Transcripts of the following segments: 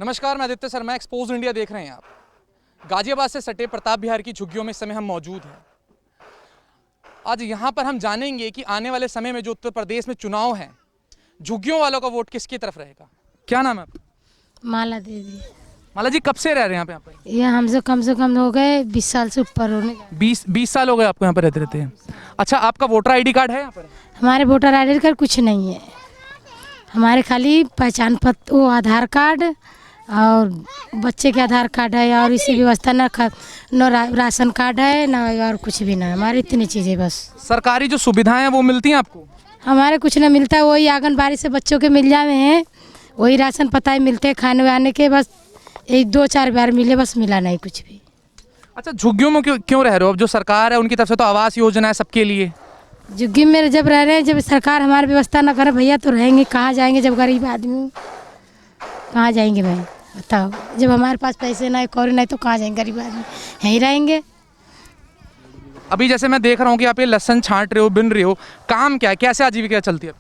नमस्कार, मैं Aditya Sharma. Expose India देख रहे हैं आप। गाजियाबाद से सटे प्रताप बिहार की झुग्गियों में इस समय हम मौजूद हैं। आज यहाँ पर हम जानेंगे कि आने वाले समय में जो उत्तर प्रदेश में चुनाव है, झुग्गियों वालों का वोट किसकी तरफ रहेगा। क्या नाम है आपका? माला दीदी। माला जी, कब से रह रहे हैं यहाँ पे? ये हमसे कम हो गए 20 साल से ऊपर होने। 20 साल हो गए आपको यहाँ पर रहते हैं। अच्छा, आपका वोटर ID कार्ड है यहाँ पर? हमारे वोटर ID कार्ड कुछ नहीं है। हमारे खाली पहचान पत्र, वो आधार कार्ड और बच्चे के आधार कार्ड है, और इसी व्यवस्था न राशन कार्ड है, ना और कुछ भी ना। हमारी इतनी चीज़ें बस। सरकारी जो सुविधाएं हैं वो मिलती हैं आपको? हमारे कुछ ना मिलता है। वही आंगनबाड़ी से बच्चों के मिल जावे हैं, वही राशन पता ही मिलते हैं खाने वाने के। बस एक 2-4 बार मिले, बस मिला नहीं कुछ भी। अच्छा, झुग्गियों में क्यों रह रहे हो? अब जो सरकार है उनकी तरफ से तो आवास योजना है सबके लिए। झुग्गी में जब रह रहे हैं, जब सरकार हमारी व्यवस्था ना करे भैया, तो रहेंगे कहाँ जाएंगे? जब गरीब आदमी कहाँ जाएंगे भाई, बताओ। जब हमारे पास पैसे नहीं, कौड़ी नहीं, तो कहाँ जाएंगे? गरीब आदमी यहीं रहेंगे। अभी जैसे मैं देख रहा हूँ कि आप ये लहसुन छांट रहे हो, बिन रहे हो, काम क्या है, कैसे आजीविका चलती है?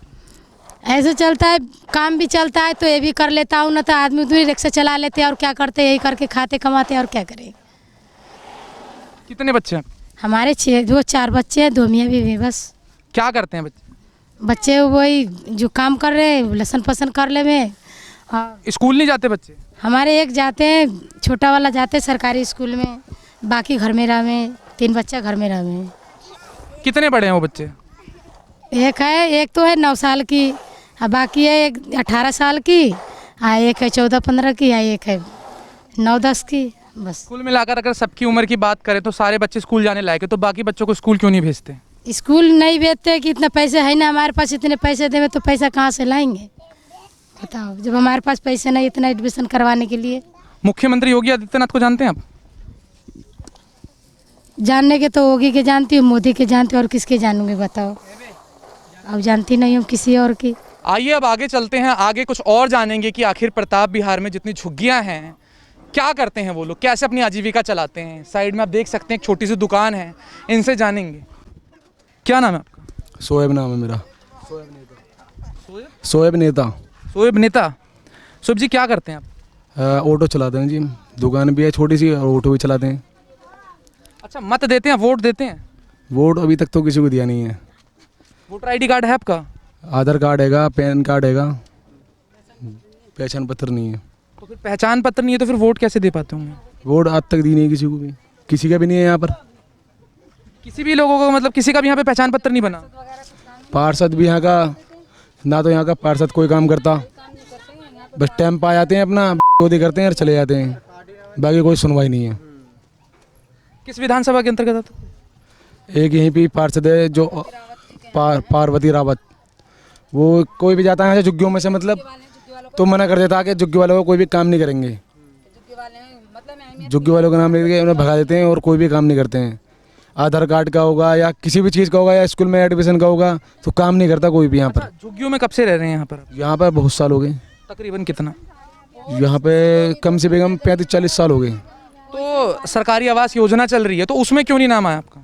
ऐसे चलता है, काम भी चलता है तो ये भी कर लेता हूँ, ना तो आदमी दूरी रिक्शा चला लेते हैं, और क्या करते, यही करके खाते कमाते, और क्या करें। कितने बच्चे हैं? हमारे 4 बच्चे हैं, 2 मियाँ बीवी। बस। क्या करते हैं बच्चे? बच्चे वही जो काम कर रहे हैं, लहसुन पसंद कर ले में। और स्कूल नहीं जाते बच्चे? हमारे एक जाते हैं, छोटा वाला जाते हैं सरकारी स्कूल में, बाकी घर में रहे। 3 बच्चा घर में रहे। कितने बड़े हैं वो बच्चे? एक तो है 9 साल की, और बाकी है एक 18 साल की, एक है 14-15 की, एक है 9-10 की। बस। कुल मिलाकर अगर सबकी उम्र की बात करें तो सारे बच्चे स्कूल जाने लायक है, तो बाकी बच्चों को स्कूल क्यों नहीं भेजते? स्कूल नहीं भेजते कि इतना पैसे है ना हमारे पास। इतने पैसे देवे तो पैसा कहाँ से लाएंगे, बताओ। जब हमारे पास पैसे नहीं इतना एडमिशन करवाने के लिए। मुख्यमंत्री योगी आदित्यनाथ को जानते हैं आप? जानने के तो योगी के जानती हूँ, मोदी के जानती हूँ, और किसके जानूंगी बताओ। अब जानती नहीं हूँ किसी और की। आइए अब आगे चलते हैं, आगे कुछ और जानेंगे कि आखिर प्रताप बिहार में जितनी झुग्गियां हैं, क्या करते हैं वो लोग, कैसे अपनी आजीविका चलाते हैं। साइड में आप देख सकते हैं एक छोटी सी दुकान है, इनसे जानेंगे। क्या नाम है आपका? शोएब नाम है मेरा। शोएब नेता। शोएब नेता। शोएब जी, क्या करते हैं आप? ऑटो चलाते हैं जी, दुकान भी है छोटी सी, और ऑटो भी चलाते हैं। अच्छा, मत देते हैं, वोट देते हैं? वोट अभी तक तो किसी को दिया नहीं है। वोटर ID कार्ड है आपका? आधार कार्ड हैगा, पैन कार्ड हैगा, पहचान पत्र नहीं है। तो फिर पहचान पत्र नहीं है तो फिर वोट कैसे दे पाते होंगे? वोट आज तक दी नहीं किसी को भी, किसी का भी नहीं है यहाँ पर। किसी भी लोगों को, मतलब किसी का भी यहाँ पे पहचान पत्र नहीं बना? पार्षद भी यहाँ का ना, तो यहाँ का पार्षद कोई काम करता, बस टाइम पा जाते हैं अपना गोदी करते हैं और चले जाते हैं, बाकी कोई सुनवाई नहीं है। किस विधानसभा के अंतर्गत आता है? एक यहीं पे पार्षद है जो पार्वती रावत, वो कोई भी जाता है झुग्गियों में से, मतलब तो मना कर देता है कि झुग्गी वालों को कोई भी काम नहीं करेंगे। झुग्गी वालों का नाम लेके उन्हें भगा देते हैं और कोई भी काम नहीं करते हैं। आधार कार्ड का होगा या किसी भी चीज़ का होगा या स्कूल में एडमिशन का होगा, तो काम नहीं करता कोई भी यहाँ पर। झुग्गियों में कब से रह रहे हैं यहाँ पर? यहाँ पर बहुत साल हो गए। तकरीबन कितना? यहाँ पे कम से कम 35-40 साल हो गए। तो सरकारी आवास योजना चल रही है, तो उसमें क्यों नहीं नाम आया आपका?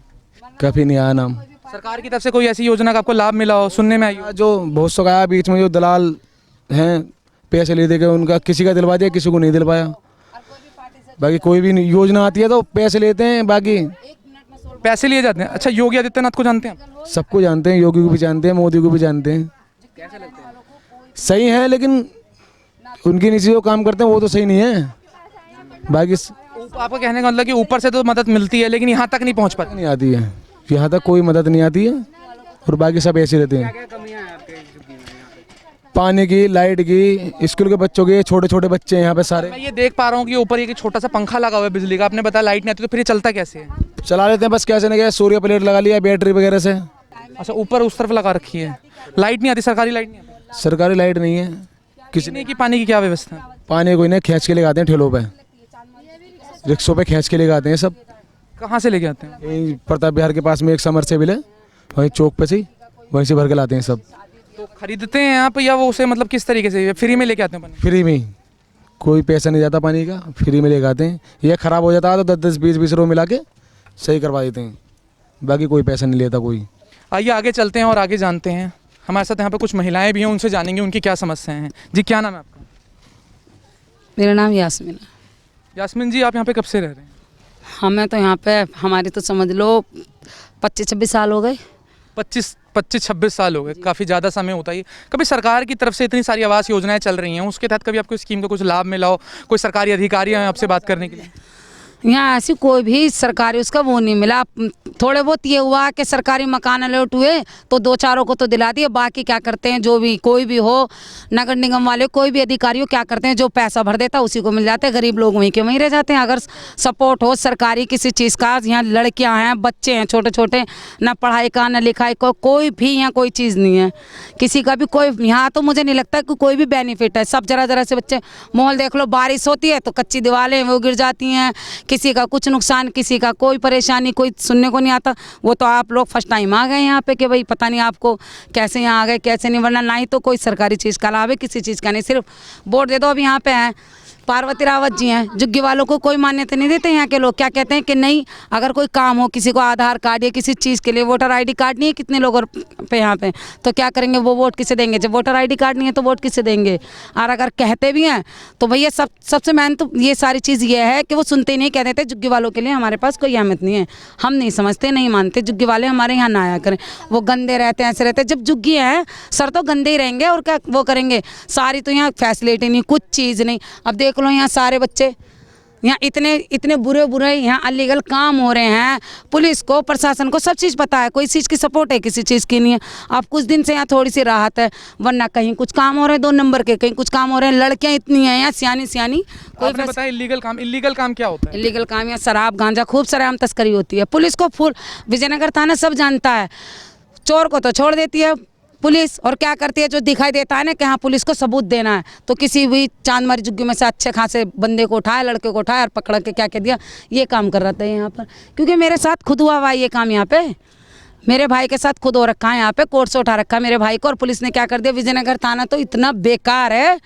काफ़ी नहीं आया नाम। सरकार की तरफ से कोई ऐसी योजना का आपको लाभ मिला हो, सुनने में आई हो? जो बहुत सौ आया बीच में, जो दलाल हैं पैसे ले दे के, उनका किसी का दिलवा दिया, किसी को नहीं दिलवाया। बाकी कोई भी योजना आती है तो पैसे लेते हैं, बाकी पैसे लिए जाते हैं। अच्छा, योगी आदित्यनाथ को जानते हैं आप? सबको जानते हैं, योगी को भी जानते हैं, मोदी को भी जानते हैं। सही है, लेकिन उनके नीचे जो काम करते हैं वो तो सही नहीं है। बाकी आपका कहने का मतलब कि ऊपर से तो मदद मिलती है लेकिन यहाँ तक नहीं पहुँच पाती? नहीं आती है, यहाँ तक कोई मदद नहीं आती है, और बाकी सब ऐसे रहते हैं। पानी की, लाइट की, स्कूल के बच्चों के, छोटे छोटे बच्चे हैं यहाँ पे सारे। मैं ये देख पा रहा हूँ कि ऊपर एक छोटा सा पंखा लगा हुआ है बिजली का। आपने बताया लाइट नहीं आती, तो फिर ये चलता कैसे है? चला लेते हैं बस, कैसे नहीं, क्या सूर्य प्लेट लगा लिया बैटरी वगैरह से। अच्छा, ऊपर उस तरफ लगा रखी है। लाइट नहीं आती, सरकारी लाइट नहीं आती? सरकारी लाइट नहीं है किसी नहीं की पानी की क्या व्यवस्था है? पानी कोई नहीं, खींच के लेके आते हैं ठेलों पे, रिक्शों पे खींच के लेके आते हैं सब। कहाँ से लेके आते हैं? यहीं प्रताप बिहार के पास में एक समरसेबिल है, वहीं चौक पे से वहीं से भर के लाते हैं सब। तो खरीदते हैं आप या वो उसे, मतलब किस तरीके से फ्री में लेके आते हैं पानी? फ्री में, कोई पैसा नहीं जाता पानी का, फ्री में लेके आते हैं। ये ख़राब हो जाता है तो 10-20 रुपये मिला के सही करवा देते हैं, बाकी कोई पैसा नहीं लेता कोई। आइए आगे चलते हैं और आगे जानते हैं। हमारे साथ यहाँ पे कुछ महिलाएं भी हैं, उनसे जानेंगे उनकी क्या समस्याएं हैं। जी, क्या नाम है आपका? मेरा नाम यास्मीन है। यास्मीन जी, आप यहाँ पे कब से रह रहे हैं? हमें तो यहाँ पे हमारी तो समझ लो 25-26 साल हो गए। 25-26 साल हो गए, काफ़ी ज़्यादा समय होता है। कभी सरकार की तरफ से इतनी सारी आवास योजनाएं चल रही हैं, उसके तहत कभी आपको स्कीम का कुछ लाभ मिला हो? कोई सरकारी अधिकारी आए आपसे बात करने के लिए? यहाँ ऐसी कोई भी सरकारी उसका वो नहीं मिला। थोड़े बहुत ये हुआ कि सरकारी मकान अलॉट हुए तो 2-4 को तो दिला दिए, बाकी क्या करते हैं, जो भी कोई भी हो, नगर निगम वाले कोई भी अधिकारी हो, क्या करते हैं, जो पैसा भर देता उसी को मिल जाते हैं, गरीब लोग वहीं के वहीं रह जाते हैं। अगर सपोर्ट हो सरकारी किसी चीज़ का, यहाँ लड़कियाँ हैं, बच्चे हैं छोटे छोटे, ना पढ़ाई का ना लिखाई का, कोई भी यहाँ कोई चीज़ नहीं है किसी का भी। कोई यहाँ तो मुझे नहीं लगता कि कोई भी बेनिफिट है। सब जरा जरा से बच्चे, माहौल देख लो, बारिश होती है तो कच्ची दीवारें वो गिर जाती हैं, किसी का कुछ नुकसान, किसी का कोई परेशानी, कोई सुनने को नहीं आता। वो तो आप लोग फर्स्ट टाइम आ गए यहाँ पे कि भाई पता नहीं आपको कैसे यहाँ आ गए कैसे नहीं, वरना ना ही तो कोई सरकारी चीज़ का लाभ है, किसी चीज़ का नहीं, सिर्फ वोट दे दो। अब यहाँ पे हैं पार्वती रावत जी हैं, झुग्गी वालों को कोई मान्यता नहीं देते। यहाँ के लोग क्या कहते हैं कि नहीं, अगर कोई काम हो, किसी को आधार कार्ड या किसी चीज़ के लिए वोटर आईडी कार्ड नहीं है कितने लोगों पे यहाँ पे, तो क्या करेंगे, वो वोट किसे देंगे? जब वोटर आईडी कार्ड नहीं है तो वोट किसे देंगे? और अगर कहते भी हैं तो भैया सबसे मेन तो ये सारी चीज़ ये है कि वो सुनते ही नहीं, कह देते झुग्गी वालों के लिए हमारे पास कोई अहमियत नहीं है, हम नहीं समझते, नहीं मानते, झुग्गी वाले हमारे यहाँ ना आया करें, वो गंदे रहते हैं, ऐसे रहते हैं। जब झुग्गी हैं सर तो गंदे ही रहेंगे और क्या वो करेंगे? सारी तो यहाँ फैसिलिटी नहीं, कुछ चीज़ नहीं। अब देख लो यहाँ सारे बच्चे यहाँ इतने बुरे यहाँ अलीगल काम हो रहे हैं। पुलिस को, प्रशासन को सब चीज़ पता है, कोई चीज़ की सपोर्ट है, किसी चीज़ की नहीं है। अब कुछ दिन से यहाँ थोड़ी सी राहत है, वरना कहीं कुछ काम हो रहे हैं 2 नंबर के, कहीं कुछ काम हो रहे हैं। लड़कियाँ इतनी हैं यहाँ सियानी कोई बताया इलीगल काम क्या होता है? इलीगल काम यहाँ शराब गांजा खूब शराब तस्करी होती है। पुलिस को फुल विजयनगर थाना सब जानता है, चोर को तो छोड़ देती है पुलिस, और क्या करती है, जो दिखाई देता है ना कि हाँ पुलिस को सबूत देना है, तो किसी भी चांदमारी झुग्गी में से अच्छे खासे बंदे को उठाया, लड़के को उठाया और पकड़ के क्या कह दिया, ये काम कर रहा था यहाँ पर। क्योंकि मेरे साथ खुद हुआ हुआ ये काम यहाँ पे, मेरे भाई के साथ खुद हो रखा है यहाँ पे, कोर्ट से उठा रखा है मेरे भाई को, और पुलिस ने क्या कर दिया, विजयनगर थाना तो इतना बेकार है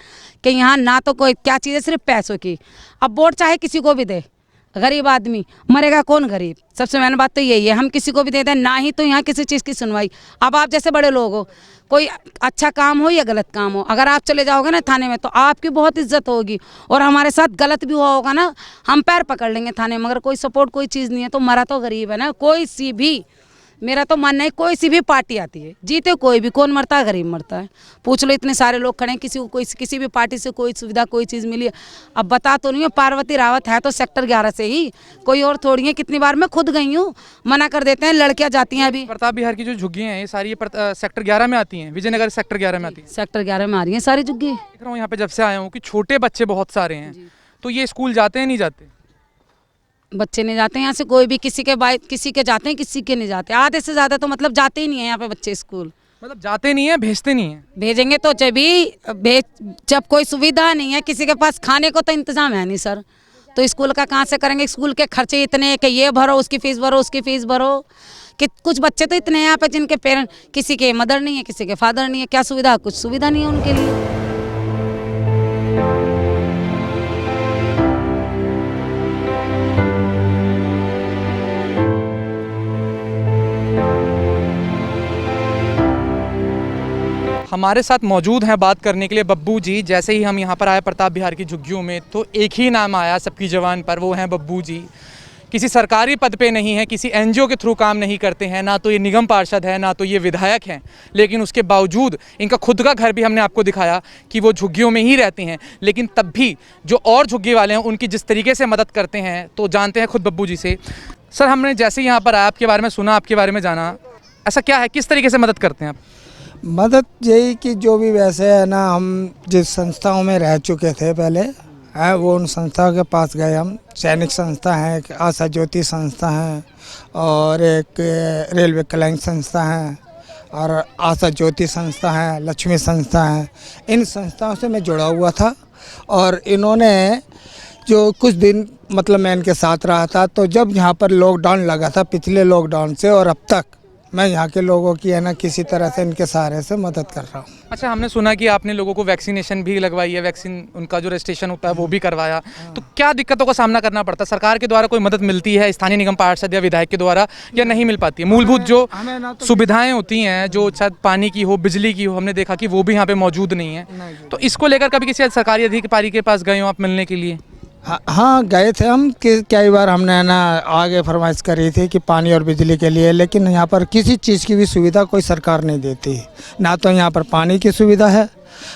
कि यहाँ ना तो कोई क्या चीज़ है, सिर्फ पैसों की। अब वोट चाहे किसी को भी दे, गरीब आदमी मरेगा कौन? गरीब। सबसे मेन बात तो यही है, हम किसी को भी दे दें ना ही तो यहाँ किसी चीज़ की सुनवाई। अब आप जैसे बड़े लोग हो, कोई अच्छा काम हो या गलत काम हो, अगर आप चले जाओगे ना थाने में तो आपकी बहुत इज्जत होगी, और हमारे साथ गलत भी हुआ होगा ना, हम पैर पकड़ लेंगे थाने में। मगर कोई सपोर्ट कोई चीज़ नहीं है तो मरा तो गरीब है ना। कोई सी भी, मेरा तो मानना है, कोई सी भी पार्टी आती है, जीते कोई भी, कौन मरता है? गरीब मरता है। पूछ लो, इतने सारे लोग खड़े हैं, किसी को कोई किसी भी पार्टी से कोई सुविधा कोई चीज़ मिली है? अब बता तो नहीं हो, पार्वती रावत है तो सेक्टर 11 से ही, कोई और थोड़ी है। कितनी बार मैं खुद गई हूँ, मना कर देते हैं, लड़कियाँ जाती हैं। अभी प्रताप बिहार की जो झुग्गियाँ हैं ये सारी सेक्टर 11 में आती हैं, विजयनगर सेक्टर 11 में आती हैं। सेक्टर 11 में आ रही हैं सारी झुग्गी। देख रहा हूँ यहाँ पे जब से आया हूँ कि छोटे बच्चे बहुत सारे हैं, तो ये स्कूल जाते हैं नहीं जाते? बच्चे नहीं जाते यहाँ से, कोई भी, किसी के जाते हैं, किसी के नहीं जाते। आधे से ज़्यादा तो मतलब जाते ही नहीं है यहाँ पे बच्चे स्कूल। मतलब जाते नहीं है, भेजते नहीं है? भेजेंगे तो जब कोई सुविधा नहीं है, किसी के पास खाने को तो इंतज़ाम है नहीं सर, तो स्कूल का कहाँ से करेंगे? स्कूल के खर्चे इतने कि ये भरो, उसकी फ़ीस भरो, उसकी फ़ीस भरो, कि कुछ बच्चे तो इतने हैं यहाँ पे जिनके पेरेंट, किसी के मदर नहीं है, किसी के फादर नहीं है। क्या सुविधा? कुछ सुविधा नहीं है उनके लिए। हमारे साथ मौजूद हैं बात करने के लिए बब्बू जी। जैसे ही हम यहाँ पर आए प्रताप बिहार की झुग्गियों में तो एक ही नाम आया सबकी ज़बान पर, वो हैं बब्बू जी। किसी सरकारी पद पे नहीं है, किसी एनजीओ के थ्रू काम नहीं करते हैं, ना तो ये निगम पार्षद है, ना तो ये विधायक हैं, लेकिन उसके बावजूद इनका खुद का घर भी हमने आपको दिखाया कि वो झुग्गियों में ही रहते हैं। लेकिन तब भी जो और झुग्गी वाले हैं उनकी जिस तरीके से मदद करते हैं, तो जानते हैं खुद बब्बू जी से। सर, हमने जैसे ही यहाँ पर आया आपके बारे में सुना, आपके बारे में जाना, ऐसा क्या है, किस तरीके से मदद करते हैं आप? मदद यही कि जो भी वैसे है ना, हम जिस संस्थाओं में रह चुके थे पहले है, वो उन संस्थाओं के पास गए हम। सैनिक संस्था है, एक आशा ज्योति संस्था है, और एक रेलवे कल्याण संस्था है, और आशा ज्योति संस्था है, लक्ष्मी संस्था है। इन संस्थाओं से मैं जुड़ा हुआ था, और इन्होंने जो कुछ दिन मतलब मैं इनके साथ रहा था, तो जब यहाँ पर लॉकडाउन लगा था पिछले लॉकडाउन से और अब तक मैं यहाँ के लोगों की है ना किसी तरह से इनके सहारे से मदद कर रहा हूँ। अच्छा, हमने सुना कि आपने लोगों को वैक्सीनेशन भी लगवाई है, वैक्सीन उनका जो रजिस्ट्रेशन होता है वो भी करवाया, तो क्या दिक्कतों का सामना करना पड़ता है? सरकार के द्वारा कोई मदद मिलती है स्थानीय निगम पार्षद या विधायक के द्वारा, या नहीं मिल पाती है? मूलभूत जो सुविधाएं होती हैं, जो शायद पानी की हो, बिजली की हो, हमने देखा कि वो भी यहाँ पे मौजूद नहीं है। तो इसको लेकर कभी किसी सरकारी अधिकारी के पास गए हो आप मिलने के लिए? हाँ गए थे हम कि कई बार हमने ना आगे फरमाइश करी थी कि पानी और बिजली के लिए, लेकिन यहाँ पर किसी चीज़ की भी सुविधा कोई सरकार नहीं देती। ना तो यहाँ पर पानी की सुविधा है,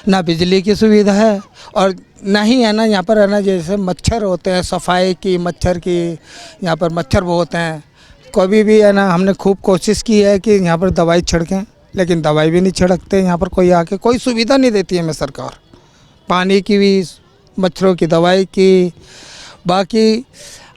ना बिजली की सुविधा है, और ना ही है ना यहाँ पर है ना जैसे मच्छर होते हैं, सफाई की मच्छर की, यहाँ पर मच्छर बहुत हैं। कभी भी है ना हमने खूब कोशिश की है कि यहाँ पर दवाई छिड़कें, लेकिन दवाई भी नहीं छिड़कते यहाँ पर कोई आके, कोई सुविधा नहीं देती है हमें सरकार, पानी की भी, मच्छरों की दवाई की। बाकी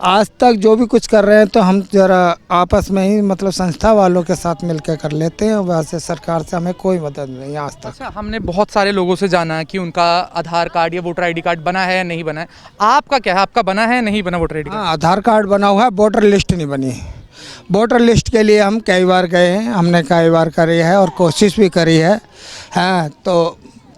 आज तक जो भी कुछ कर रहे हैं तो हम ज़रा आपस में ही मतलब संस्था वालों के साथ मिलकर कर लेते हैं, वैसे सरकार से हमें कोई मदद नहीं आज तक। अच्छा, हमने बहुत सारे लोगों से जाना है कि उनका आधार कार्ड या वोटर आईडी कार्ड बना है या नहीं बना है। आपका क्या है, आपका बना है नहीं बना वोटर आईडी कार्ड? हाँ, आधार कार्ड बना हुआ है, वोटर लिस्ट नहीं बनी। वोटर लिस्ट के लिए हम कई बार गए हैं, हमने कई बार करी है और कोशिश भी करी है। हाँ, तो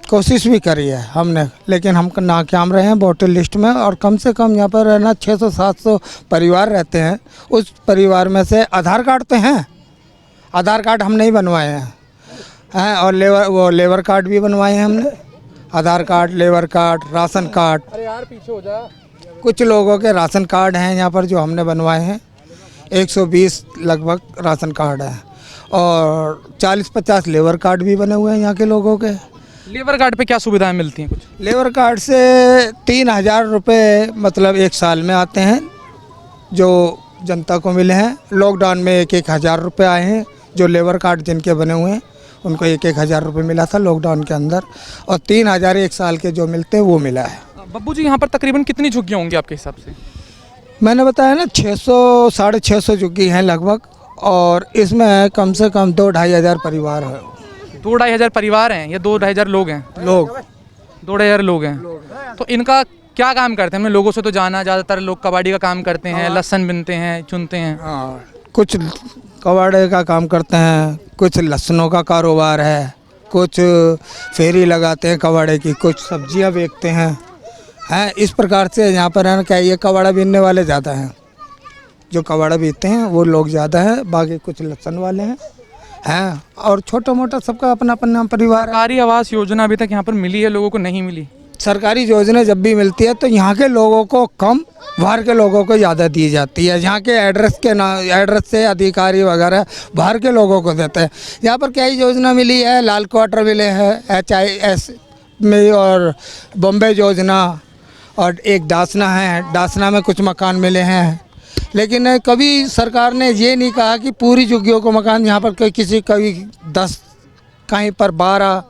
कोशिश भी करी है हमने, लेकिन हम नाकाम रहे हैं वोटर लिस्ट में। और कम से कम यहाँ पर है ना 600-700 परिवार रहते हैं, उस परिवार में से आधार कार्ड तो हैं, आधार कार्ड हम नहीं बनवाए हैं, और लेबर कार्ड भी बनवाए हैं हमने, Aadhaar card, labour card, ration card. अरे यार पीछे हो जा। कुछ लोगों के राशन कार्ड हैं यहाँ पर जो हमने बनवाए हैं, 120 लगभग राशन कार्ड है, और 40-50 लेबर कार्ड भी बने हुए हैं यहाँ के लोगों के। लेबर कार्ड पे क्या सुविधाएं मिलती हैं कुछ? लेबर कार्ड से 3000 रुपये मतलब एक साल में आते हैं, जो जनता को मिले हैं। लॉकडाउन में 1-1 हज़ार रुपये आए हैं, जो लेबर कार्ड जिनके बने हुए हैं उनको 1-1 हज़ार रुपये मिला था लॉकडाउन के अंदर, और 3000 एक साल के जो मिलते हैं वो मिला है। बब्बू जी, यहाँ पर तकरीबन कितनी झुग्गियाँ होंगी आपके हिसाब से? मैंने बताया ना 600-650 झुग्गी हैं लगभग, और इसमें कम से कम 2-2.5 हज़ार परिवार है। 2-2.5 हज़ार परिवार हैं या 2-2.5 हज़ार लोग हैं? 2-2.5 हज़ार लोग हैं। तो इनका क्या काम करते हैं? हमने लोगों से तो जाना, ज़्यादातर लोग कबाड़ी का काम करते हैं, लहसुन बिनते हैं, चुनते हैं। हाँ, कुछ कबाड़े का काम करते हैं, कुछ लहसुनों का कारोबार है, कुछ फेरी लगाते हैं कबाड़े की, कुछ सब्जियां बेचते हैं। इस प्रकार से यहाँ पर है ना क्या, ये कबाड़ा बीनने वाले ज़्यादा हैं, जो कबाड़ा बीनते हैं वो लोग ज़्यादा हैं, बाकी कुछ लहसुन वाले हैं, और छोटा मोटा सबका अपना अपना परिवार है। सरकारी आवास योजना अभी तक यहाँ पर मिली है, लोगों को नहीं मिली? सरकारी योजना जब भी मिलती है तो यहाँ के लोगों को कम, बाहर के लोगों को ज़्यादा दी जाती है। यहाँ के एड्रेस से अधिकारी वगैरह बाहर के लोगों को देते हैं। यहाँ पर क्या योजना मिली है, लाल क्वार्टर मिले हैं HIS में, और बॉम्बे योजना, और एक दासना है, दासना में कुछ मकान मिले हैं। लेकिन कभी सरकार ने ये नहीं कहा कि पूरी झुग्गियों को मकान, यहाँ पर किसी कभी 10, कहीं पर 12,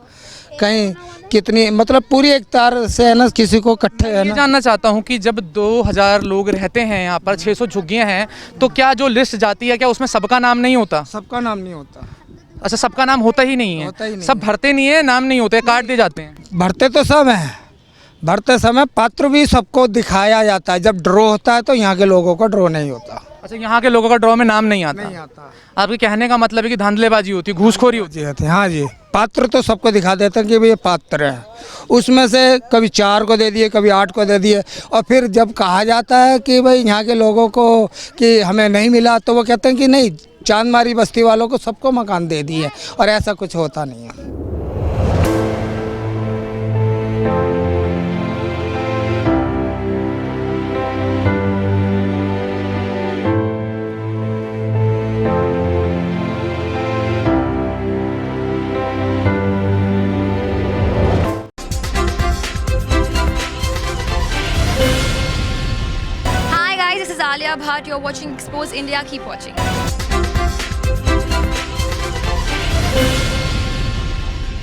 कहीं कितनी, मतलब पूरी एक तार से है ना किसी को इकट्ठे है ये ना। जानना चाहता हूँ कि जब 2000 लोग रहते हैं यहाँ पर, 600 झुग्गियाँ हैं, तो क्या जो लिस्ट जाती है क्या उसमें सबका नाम नहीं होता? सबका नाम नहीं होता। अच्छा, सबका नाम होता ही नहीं है? होता ही नहीं सब भरते नहीं है, नाम नहीं होते, काट दिए जाते हैं? भरते तो सब हैं, भरते समय पत्र भी सबको दिखाया जाता है। जब ड्रॉ होता है तो यहाँ के लोगों को ड्रॉ नहीं होता। अच्छा, यहाँ के लोगों का ड्रॉ में नाम नहीं आता? नहीं आता। आपके कहने का मतलब है कि धांधलेबाजी होती है, घूसखोरी होती है? जी हाँ जी, पात्र तो सबको दिखा देते हैं कि भाई ये पात्र है, उसमें से कभी 4 को दे दिए, कभी 8 को दे दिए, और फिर जब कहा जाता है कि भाई यहाँ के लोगों को कि हमें नहीं मिला, तो वो कहते हैं कि नहीं, चांदमारी बस्ती वालों को सबको मकान दे दिए, और ऐसा कुछ होता नहीं है। This is Alia Bhatt. You're watching Expose India. Keep watching.